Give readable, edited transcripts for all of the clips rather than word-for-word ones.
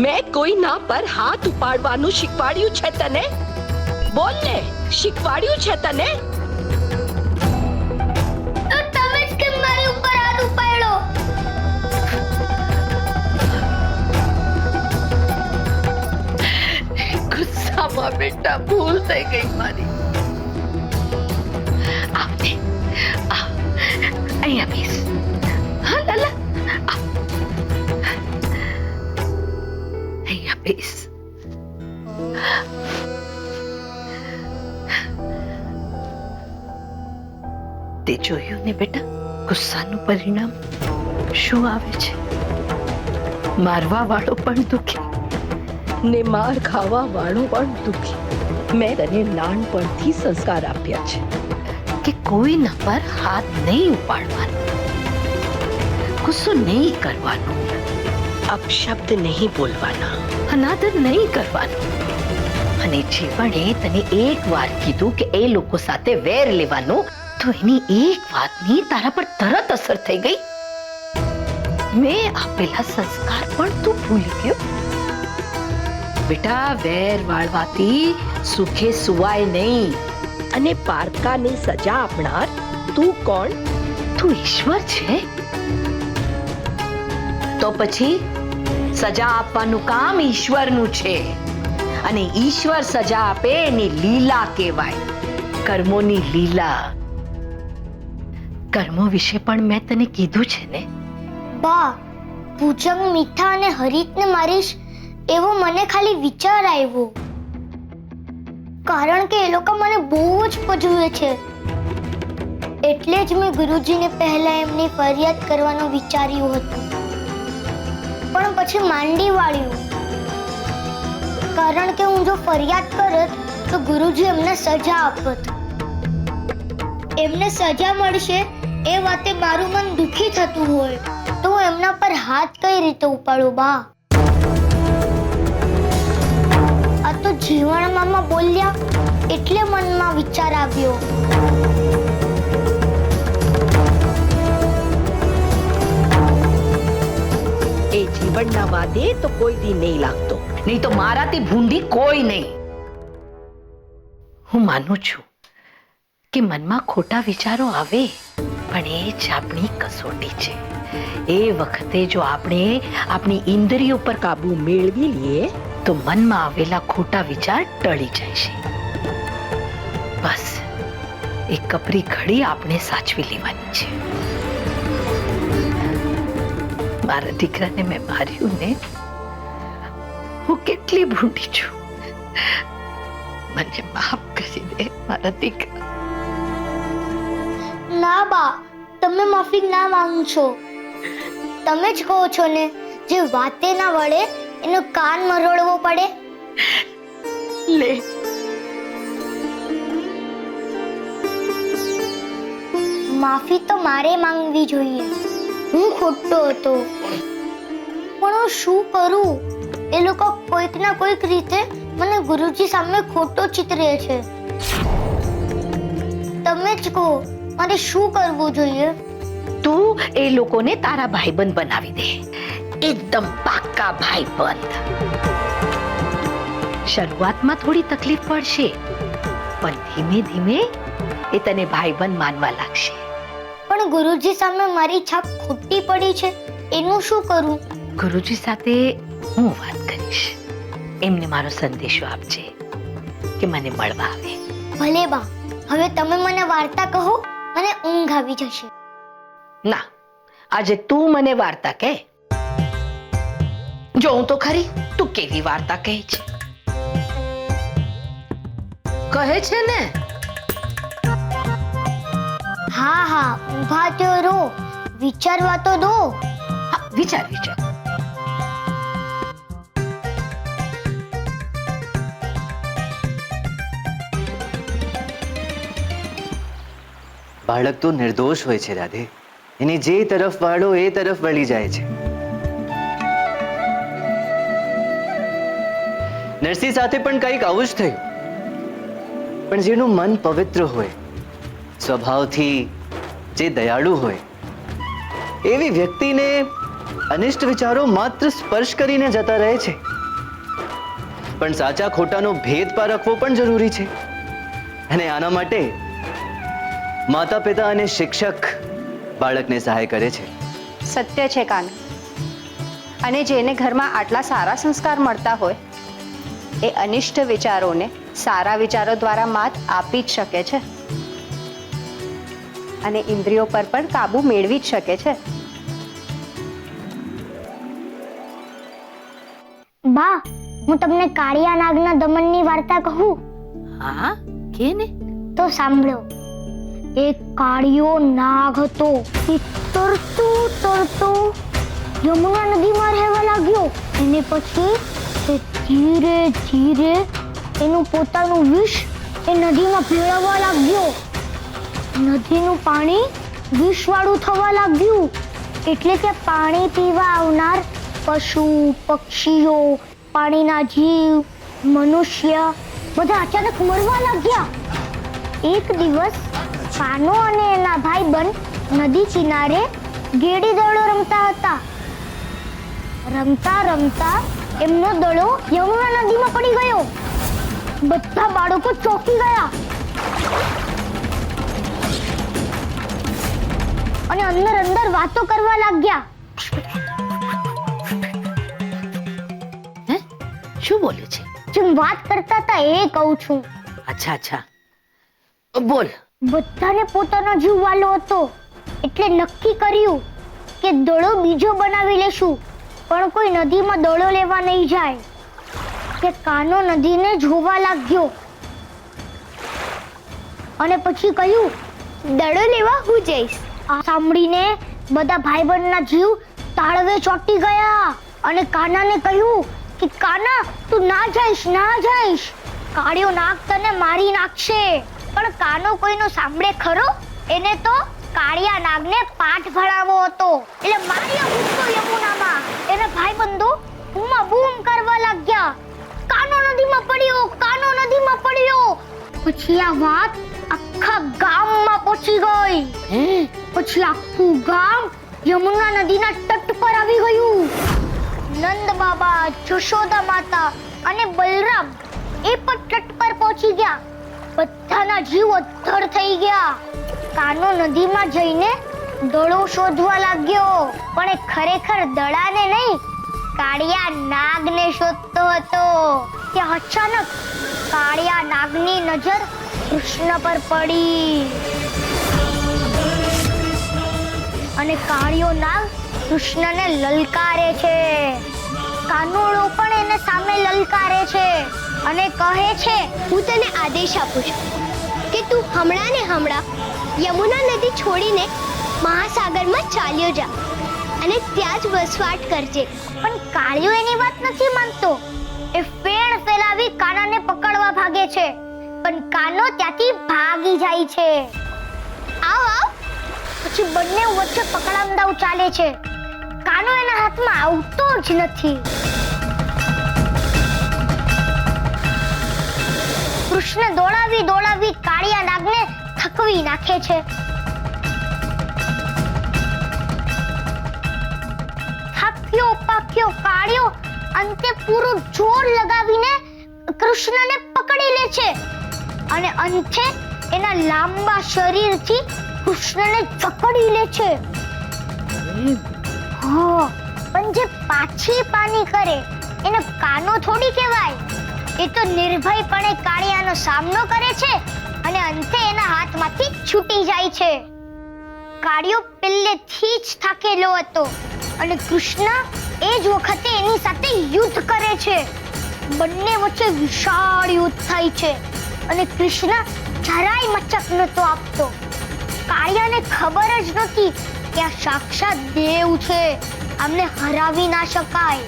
મેં કોઈના પર હાથ ઉપાડવાનું શીખવાડ્યું છે તને? બોલ ને, શીખવાડ્યું છે તને? તો તમે જ કેમ મારી ઉપર હાથ ઉપાડ્યો? ગુસ્સામાં બેટા ભૂલ થઈ ગઈ મારી. આવને, અહીંયા બેસ. હા લાલા, અહીંયા બેસ. તે જોયું ને બેટા, ગુસ્સાનું પરિણામ શું આવે છે? મારવા વાળો પણ દુખી ને માર ખાવા વાળો પણ દુખી. મેં તને નાનપણથી સંસ્કાર આપ્યા છે કે કોઈના પર હાથ નહીં ઉપાડવાનો, ગુસ્સો નહીં કરવાનો, અપશબ્દ નહીં બોલવાના, અનાદર નહીં કરવાનો. અને જીવણે તને એક વાર કીધું કે એ લોકો સાથે વેર લેવાનું, તો એની એક વાતની તારા પર તરત અસર થઈ ગઈ. મેં આપેલા સંસ્કાર પણ તું ભૂલી ગયો. બેટા, વેર વાળવાથી સુખે સુવાય નહીં. અને પારકાની સજા આપનાર તું કોણ? તું ઈશ્વર છે. તો પછી સજા આપવાનું કામ ઈશ્વરનું છે. અને ઈશ્વર સજા આપે એની લીલા કહેવાય, કર્મોની લીલા. કર્મો વિશે પણ મેં તને કીધું છે ને? બા, ભુજંગ, મીઠા અને હરિતને મારીશ એવો મને ખાલી વિચાર આવ્યો, કારણ કે એ લોકો મને બહુ જ પજવે છે. એટલે જ મેં ગુરુજીને પહેલા એમની ફરિયાદ કરવાનું વિચાર્યું હતું, પણ પછી માંડી વાળ્યું, કારણ કે હું જો ફરિયાદ કરત તો ગુરુજી એમને સજા આપત. એમને સજા મળશે એ વાતે મારું મન દુખી થતું હોય તો હું એમના પર હાથ કઈ રીતે ઉપાડું બા? આ તો જીવણ મામા બોલ્યા એટલે મનમાં વિચાર આવ્યો. એ જીવનના વાદે તો કોઈ દી નહીં લાગતો, નહીં તો મારાથી ભૂંડી કોઈ નહીં. હું માનું છું કે મનમાં ખોટા વિચારો આવે, પણ એ જ આપણી કસોટી છે. એ વખતે જો આપણે આપણી ઇન્દ્રિયો પર કાબુ મેળવી લઈએ તો મનમાં આવેલા ખોટા વિચાર ટળી જાય છે. બસ એક કપરી ઘડી આપણે સાચવી લેવાની છે. મારા દીકરાને મેં માર્યું ને, હું કેટલી ભૂંડી છું. મને માફ કરી દે મારા દીકરા. ના બા, તમે માફી ના માંગશો. તમે જ કહો છો ને, જે વાતે ના વળે એનો કાન મરોડવો પડે. લે, માફી તો મારે માંગવી જોઈએ. હું ખોટો હતો, પણ હું શું કરું? એ લોકો કોઈક ના કોઈક રીતે મને ગુરુજી સામે ખોટો ચિતરે છે. તમે જ કહો, મારે શું કરવું જોઈએ? તું એ લોકોને તારા ભાઈબંધ બનાવી દે, એકદમ પાક્કા ભાઈબંધ. શરૂઆતમાં થોડી તકલીફ પડશે, પણ ધીમે ધીમે એ તને ભાઈબંધ માનવા લાગશે. પણ ગુરુજી સામે મારી છાપ ખોટી પડી છે, એનું શું કરું? ગુરુજી સાથે હું વાત કરીશ. એમને મારો સંદેશો આપજે કે મને મળવા આવે. ભલે બા, હવે તમે મને વાર્તા કહો, મને ઊંઘ આવી જશે. ના, આજે તું મને વાર્તા કહે. જોઉં તો ખરી તું કેવી વાર્તા કહે છે. કહે છે ને? હા હા, ઊભા તો રહો, વિચારવા તો દો. હા, વિચાર વિચાર. બાળક તો નિર્દોષ હોય છે રાધે. એને જે તરફ વાળો એ તરફ વળી જાય છે. નરસિંહ સાથે પણ કંઈક આવું જ થયું. પણ જેનું મન પવિત્ર હોય, સ્વભાવથી જે દયાળુ હોય, એવી વ્યક્તિને અનિષ્ટ વિચારો માત્ર સ્પર્શ કરીને જતા રહે છે. પણ સાચા ખોટાનો ભેદ પારખવો પણ જરૂરી છે. અને આના માટે માતા પિતા અને શિક્ષક બાળકને સહાય કરે છે. સત્ય છે કાન. અને જેને ઘરમાં આટલા સારા સંસ્કાર મળતા હોય એ અનિષ્ટ વિચારોને સારા વિચારો દ્વારા માત આપી જ શકે છે અને ઇન્દ્રિયો પર પણ કાબુ મેળવી જ શકે છે. બા, હું તમને કાળિયા નાગના દમનની વાર્તા કહું? હા, કે ને? તો સાંભળો. એક કાળિયો નાગ હતો. એ તરતો તરતો યમુના નદીમાં રહેવા લાગ્યો. અને પછી તે ધીરે ધીરે એનું પોતાનું વિષ એ નદીમાં ભેળવવા લાગ્યો. નદીનું પાણી વિષવાળું થવા લાગ્યું. એટલે કે પાણી પીવા આવનાર પશુ, પક્ષીઓ, પાણીના જીવ, મનુષ્ય બધા અચાનક મરવા લાગ્યા. એક દિવસ કાનો અને એના ભાઈબંધ નદી કિનારે ગેડી દડો રમતા હતા. રમતા રમતા એમનો દડો યમુના નદીમાં પડી ગયો. બધા બાળકો ચોંકી ગયા અને અંદર અંદર વાતો કરવા લાગ્યા. હે, શું બોલે છે? જેમ વાત કરતા હતા એ કહું છું. અચ્છા અચ્છા, બોલ. બધાને પોતાનો જીવ વાલો હતો એટલે નક્કી કર્યું કે દડો બીજો બનાવી લેશું, પણ કોઈ નદીમાં દડો લેવા નહીં જાય. કે કાનો નદીને જોવા લાગ્યો અને પછી કહ્યું, દડો લેવા હું જઈશ. આ સાંભળીને બધા ભાઈબંધના જીવ તાળવે ચોંટી ગયા અને કાનાને કહ્યું કે કાના, તું ના જઈશ, ના જઈશ. કાળિયો નાગ તને મારી નાખશે. પણ કાનો કોઈનો સાંભળે ખરો? એને તો કાળિયા નાગને પાઠ ભણાવવો હતો એટલે માર્યો કૂદકો યમુનામાં. એના ભાઈબંધો બૂમા બૂમ કરવા લાગ્યા, કાનો નદીમાં પડ્યો, કાનો નદીમાં પડ્યો. પછી આ વાત આખા ગામમાં પહોંચી ગઈ. પછી આખું ગામ યમુના નદીના તટ પર આવી ગયું. નંદ બાબા, જશોદા માતા અને બલરામ એ પણ તટ પર પહોંચી ગયા. બધાના જીવ અદ્ધર થઈ ગયા. કાનો નદીમાં જઈને દડો શોધવા લાગ્યો, પણ એ ખરેખર દડાને નહીં, કાળિયા નાગને શોધતો હતો. ત્યાં અચાનક કાળિયા નાગની નજર કૃષ્ણ પર પડી અને કાળિયો નાગ કૃષ્ણને લલકારે છે. કાનુડો પણ એને સામે લલકારે છે અને કહે છે, હું તને આદેશ આપું છું કે તું હમણાં ને હમણાં યમુના નદી છોડીને મહાસાગરમાં ચાલ્યો જા અને ત્યાં જ વસવાટ કરજે. પણ કાળિયો એની વાત નથી માનતો. એ ફેણ ફેલાવી કાનાને પકડવા ભાગે છે, પણ કાનો ત્યાંથી ભાગી જાય છે. આવ આવ. પછી બંને વચ્ચે પકડામદાવ ચાલે છે. કાનો એના હાથમાં આવતો જ નથી. કૃષ્ણ દોડાવી દોડાવી કાળિયા નાગને થકવી નાખે છે. થાક્યો પાક્યો કાળિયો અંતે પૂરું જોર લગાવીને કૃષ્ણને પકડી લે છે અને અંતે એના લાંબા શરીરથી કૃષ્ણને જકડી લે છે. પણ જે પાછી પાની કરે એને કાનો થોડી કહેવાય. એ તો નિર્ભયપણે કાળિયાનો સામનો કરે છે અને અંતે એના હાથમાંથી છૂટી જાય છે. કાળિયો પહેલેથી જ થાકેલો હતો અને કૃષ્ણ એ જ વખતે એની સાથે યુદ્ધ કરે છે. બંને વચ્ચે વિશાળ યુદ્ધ થાય છે અને કૃષ્ણ જરાય મચક નતો આપતો. કાળિયાને ખબર જ નહોતી કે આ સાક્ષાત દેવ છે, આમને હરાવી ના શકાય.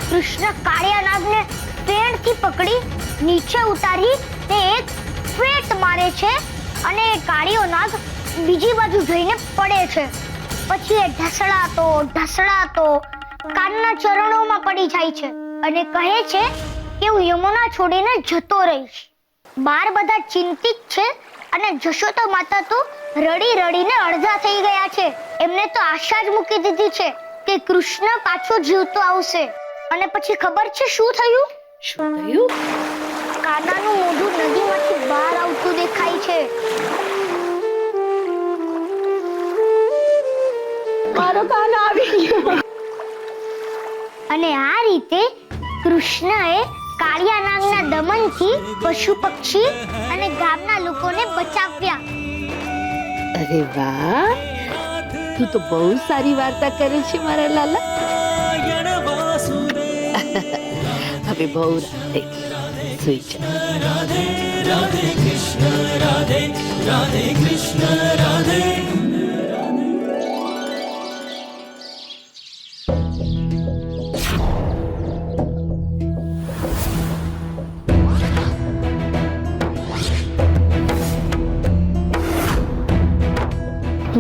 કૃષ્ણ કાળિયા નાગને પેણથી પકડી નીચે ઉતારી તે એક ફેટ મારે છે અને એ કાળિયો નાગ બીજી બાજુ જઈને પડે છે. પછી એ ઢસડાતો કાનના ચરણોમાં પડી જાય છે અને કહે છે કે હું યમુના છોડીને જતો રહીશ. બાર બધા ચિંતિત છે અને જશોદા માતા તો રડી રડીને અડધા થઈ ગયા છે. એમને તો આશા જ મૂકી દીધી છે કે કૃષ્ણ પાછો જીવતો આવશે. અને પછી ખબર છે શું થયું? શું થયું? કાનાનું મોઢું નદીમાંથી બહાર આવતું દેખાય છે. મારો કાનો આવી ગયો. અને આ રીતે કૃષ્ણએ કાળિયા નાગના દમનથી પશુ પક્ષી અને ગામના લોકોને બચાવ્યા. અરે વાહ, તું તો બહુ સારી વાર્તા કરે છે મારા લાલા. હવે બહુ રાત થઈ ગઈ, સુઈ જા.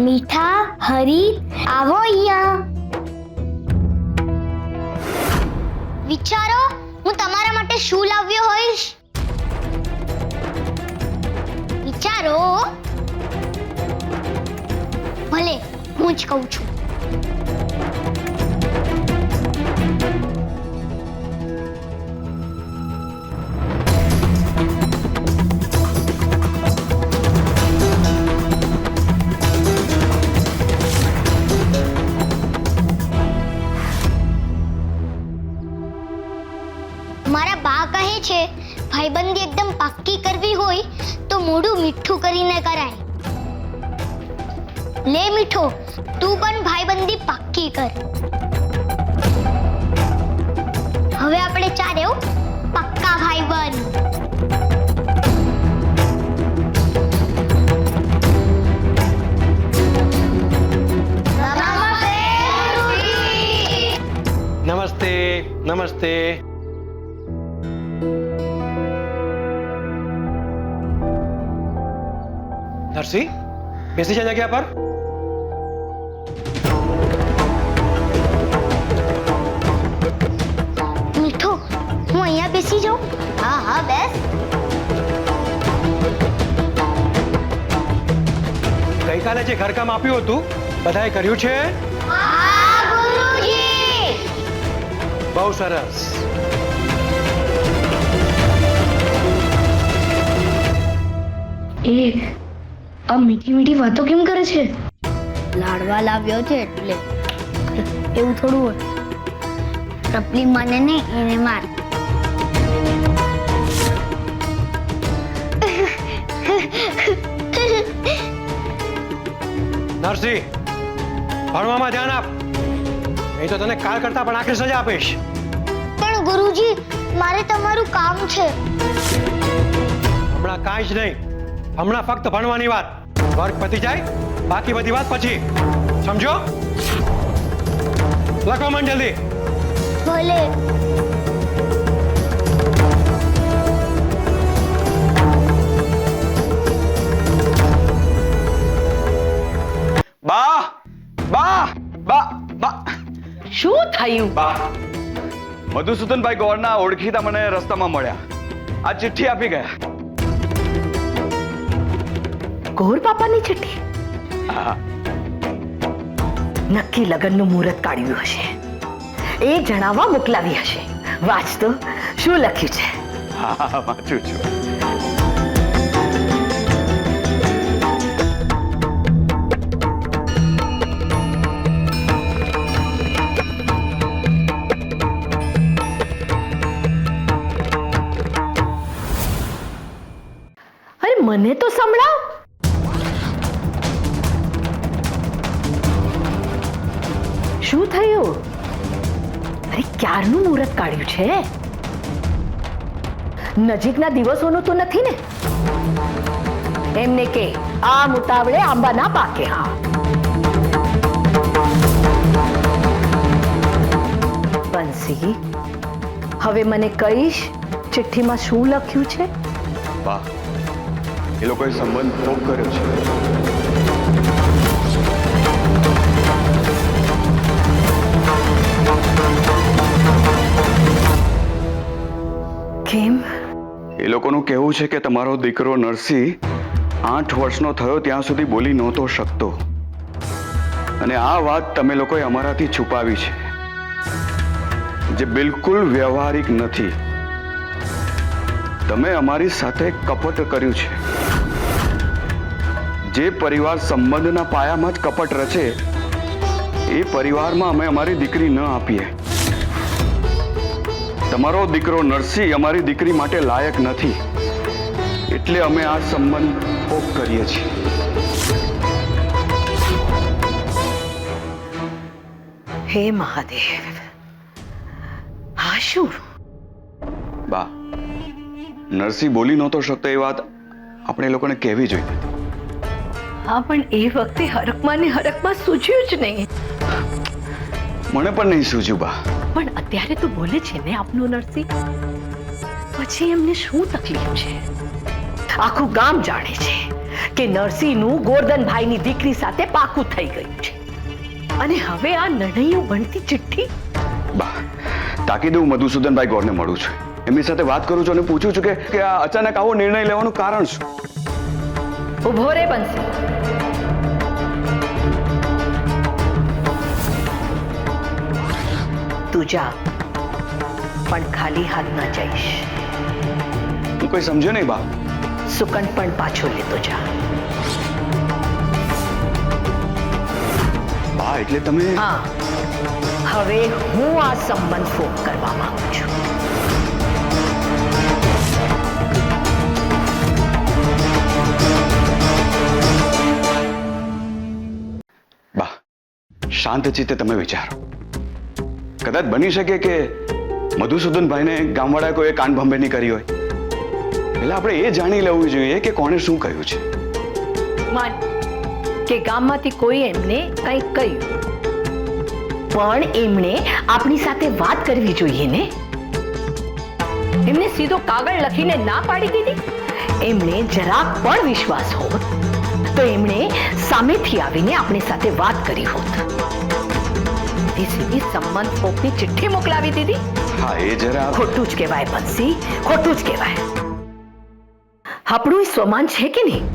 મીઠા, હરી, આવો અહીંયા. વિચારો હું તમારા માટે શું લાવ્યો હોઈશ. વિચારો. ભલે હું જ કહું છું. મારા બા કહે છે ભાઈબંધી એકદમ પાક્કી કરવી હોય તો મોઢું મીઠું કરીને કરાય. લે મીઠો, તું પણ ભાઈબંધી પાક્કી કર. હવે આપણે ચારેવ પક્કા ભાઈબંધ. नमस्ते नमस्ते. नरसी, બેસી જા જગ્યા પર. મીઠો, હું અહીંયા બેસી જાઉં? હા હા બેસ. ગઈકાલે જે ઘરકામ આપ્યું હતું બધાએ કર્યું છે? હા ગુરુજી. બહુ સરસ. આ મીઠી મીઠી વાતો કેમ કરે છે? લાડવા લાવ્યો છે એટલે. એવું થોડું હોય. ટપલી માને ને એને માર. નરસી, ભણવામાં ધ્યાન આપ, નહીં તો તને કાલ કરતા પણ આખરી સજા આપીશ. પણ ગુરુજી, મારે તમારું કામ છે. હમણાં કાંઈ જ નહીં, હમણાં ફક્ત ભણવાની વાત. વર્ગ પતી જાય, બાકી બધી વાત પછી. સમજો? લખો મન જલ્દી. ભલે. બા બા બા બા શું થયું? બા મધુસૂદનભાઈ ગોળના ઓળખીતા મને રસ્તામાં મળ્યા. આ ચિઠ્ઠી આપી ગયા. ગોર બાપાની ચિઠ્ઠી? હા, નક્કી લગ્નનું મુહૂર્ત કાઢ્યું હશે. એ જણાવવા મોકલાવી હશે. વાંચ તો શું લખ્યું છે. હા, વાંચું છું. અરે મને તો સંભળાવ. શું થયું? અરે ક્યારનું મુહૂર્ત કાઢ્યું છે? નજીકના દિવસોનું તો નથી ને? એમને કે આ મુતાવળે આંબા ના પાકે. હા, બંસી, હવે મને કહીશ ચિઠ્ઠીમાં શું લખ્યું છે? બા, એ લોકોએ સંબંધ ભોગ કર્યો છે. કેમ? એ લોકોનું કહેવું છે કે તમારો દીકરો નરસિંહ 8 વર્ષનો થયો ત્યાં સુધી બોલી નહોતો શકતો, અને આ વાત તમે લોકોએ અમારાથી છુપાવી છે, જે બિલકુલ વ્યવહારિક નથી. તમે અમારી સાથે કપટ કર્યું છે. જે પરિવાર સંબંધના પાયામાં જ કપટ રચે એ પરિવારમાં અમે અમારી દીકરી ન આપીએ. તમારો દીકરો નરસિંહ અમારી દીકરી માટે લાયક નથી, એટલે અમે આ સંબંધ ભોગ કરીએ છીએ. હે મહાદેવ, આ શું? બા, નરસિંહ બોલી નહોતો શકતો એ વાત આપણે એ લોકોને કહેવી જોઈએ. હા, પણ એ વખતે હરકમાં ને હરકમાં સૂઝ્યું જ નહીં. મને પણ નહીં સૂઝ્યું બા. પણ અત્યારે તો બોલે છે ને આપનું નરસિંહ. પછી એમને શું તકલીફ છે? આખું ગામ જાણે છે કે નરસિંહનું ગોરધનભાઈની દીકરી સાથે પાકું થઈ ગયું છે, અને હવે આ નણૈયું બનતી ચિઠ્ઠી. બા, તાકીદે હું મધુસૂદનભાઈ ગોરને મળું છું, એમની સાથે વાત કરું છું અને પૂછું છું કે આ અચાનક આવો નિર્ણય લેવાનું કારણ શું. ઉભો રે બંસી. તું જા, પણ ખાલી હાથ ના જઈશ. હું કોઈ સમજ્યો નહીં બા. સુકન પણ પાછો લેતો જા. બા, એટલે તમે... હા, હવે હું આ સંબંધ ફોક કરવા માંગુ છું. બા, શાંત ચિત્તે તમે વિચારો. કદાચ બની શકે કે મધુસૂદનભાઈને ગામવાળા કોઈ કાન ભંભેની કરી હોય. એટલે આપણે એ જાણી લેવું જોઈએ કે કોણે શું કહ્યું છે. માન કે ગામમાંથી કોઈ એમને કંઈક કહ્યું, પણ એમણે આપણી સાથે વાત કરવી જોઈએ ને. એમને સીધો કાગળ લખીને ના પાડી દીધી. એમણે જરાક પણ વિશ્વાસ હોત તો એમણે સામેથી આવીને આપણી સાથે વાત કરી હોત. સીધી સંબંધ ફોકની ચિઠ્ઠી મોકલાવી દીધી. હા, એ જરા... ખોટું જ કહેવાય બંસી, ખોટું જ કહેવાય. આપણું સ્વમાન છે કે નહીં?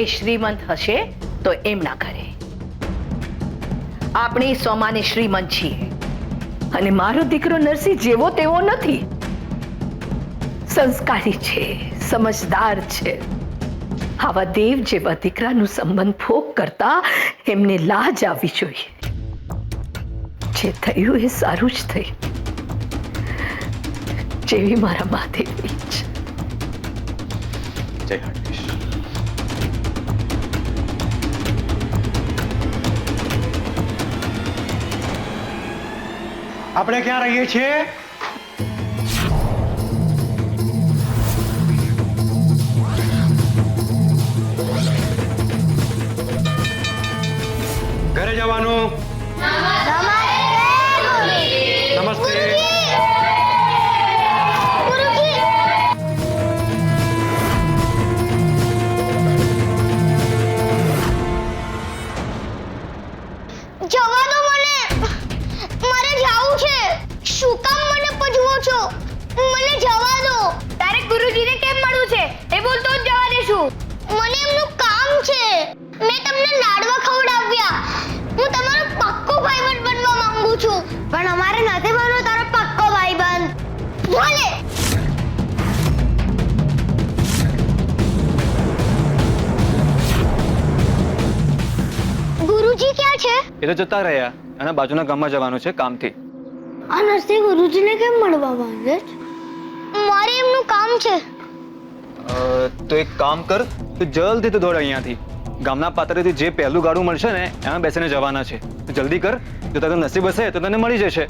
એ શ્રીમંત હશે તો એમના ઘરે. આપણે સ્વમાને શ્રીમંત છીએ, અને મારો દીકરો નરસિંહ જેવો તેવો નથી. સંસ્કારી છે, સમજદાર છે. આવા દેવ જેવા દીકરાનું સંબંધ ફોક કરતા એમને લાજ આવવી જોઈએ. જે થયું એ સારું જ થયું, જેવી મારા મહાદેવની ઈચ્છા. જય હરદેશ. આપણે ક્યાં રહીએ છીએ? ઘરે જવાનું. નમસ્તે. જવા દો મને, મારે જાવું છે. શું કામ મને પજવો છો? મને જવા દો. તારે ગુરુજીને કેમ મળવું છે એ બોલ તો જ જવા દેશું. મને એમનું કામ છે. મેં તમને લાડવા ખવડાવ્યા. હું તમારો પાક્કો ભાઈબંધ બનવા માંગુ છું. પણ અમારે નથી બનવો તારો પાક્કો ભાઈબંધ. ભલે. ગુરુજી ક્યાં છે? એ તો જતા રહ્યા, અને બાજુના ગામમાં જવાનું છે કામથી. આ નરસિંહ ગુરુજીને કેમ મળવા માંગે છે? મારે એમનું કામ છે. તો એક કામ કર, તું જલ્દી તો દોડ અહીંયાથી. ગામના પાત્રેથી જે પહેલું ગાડું મળશે ને એમાં બેસીને જવાના છે. તો જલ્દી કર, જો તારું નસીબ હશે તો તને મળી જશે.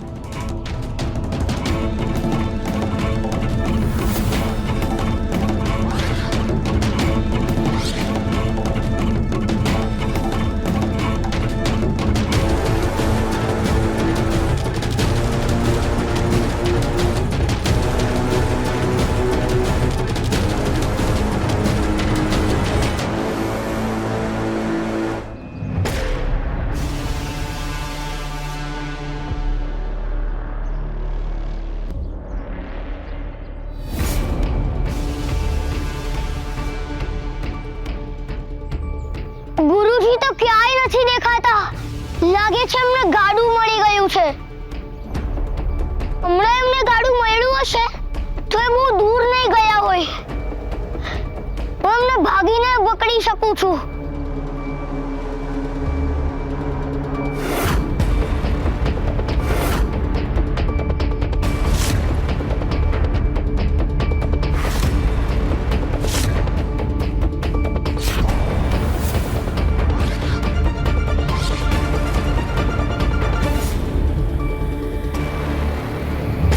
ક્યાંય નથી દેખાતા. લાગે છે એમને ગાડું મળી ગયું છે. હમણાં એમને ગાડું મળ્યું હશે તો એ બહુ દૂર નહીં ગયા હોય. હું એમને ભાગીને પકડી શકું છું.